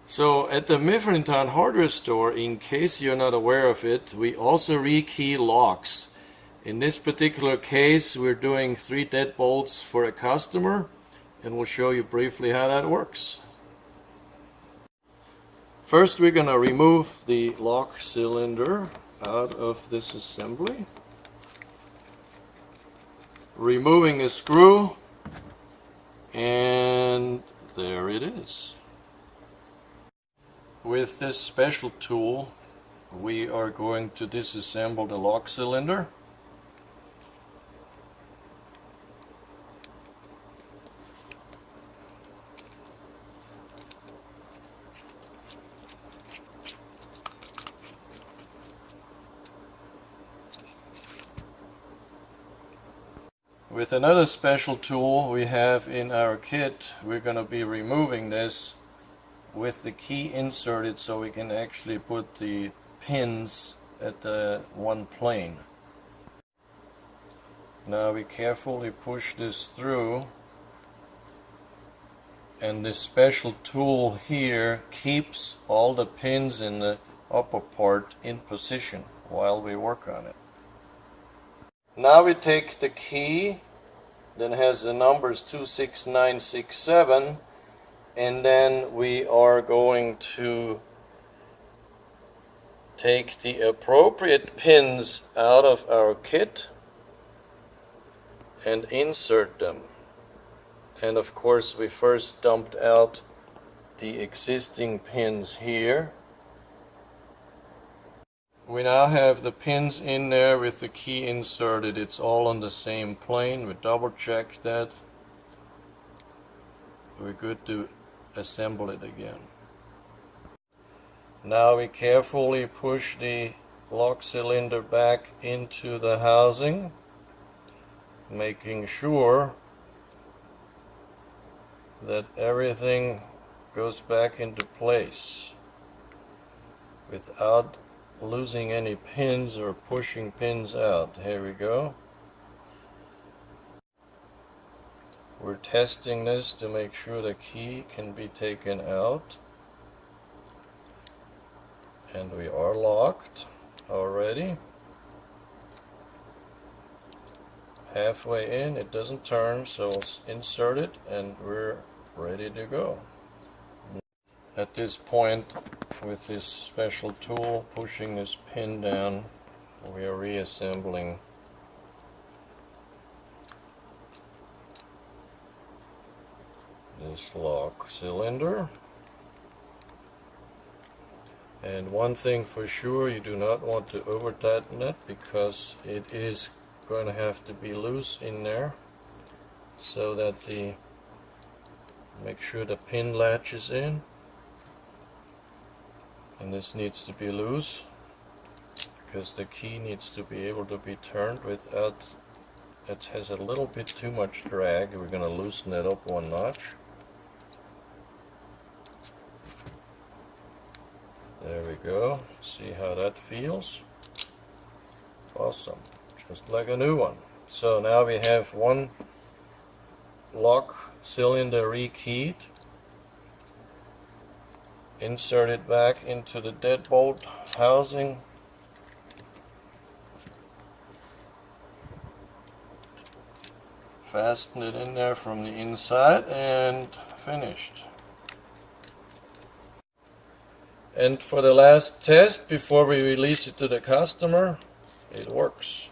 So at the Mifflintown hardware store, in case you're not aware of it, we also rekey locks. In this particular case, we're doing 3 deadbolts for a customer, and we'll show you briefly how that works. First, we're going to remove the lock cylinder out of this assembly. Removing a screw, and there it is. With this special tool, we are going to disassemble the lock cylinder. With another special tool we have in our kit, we're going to be removing this with the key inserted so we can actually put the pins at the one plane. Now we carefully push this through, and this special tool here keeps all the pins in the upper part in position while we work on it. Now we take the key that has the numbers 26967, and then we are going to take the appropriate pins out of our kit and insert them. And of course we first dumped out the existing pins here. We now have the pins in there with the key inserted. It's all on the same plane. We double check that. We're good to assemble it again. Now we carefully push the lock cylinder back into the housing, making sure that everything goes back into place without losing any pins or pushing pins out. Here we go. We're testing this to make sure the key can be taken out, and we are locked already. Halfway in, it doesn't turn, so we'll insert it and we're ready to go. At this point, with this special tool pushing this pin down, we are reassembling this lock cylinder. And one thing for sure, you do not want to over tighten it, because it is going to have to be loose in there, so that make sure the pin latches in. And this needs to be loose because the key needs to be able to be turned without, it has a little bit too much drag. We're going to loosen that up one notch. There we go. See how that feels? Awesome. Just like a new one. So now we have one lock cylinder rekeyed. Insert it back into the deadbolt housing. Fasten it in there from the inside, and finished. And for the last test before we release it to the customer, it works.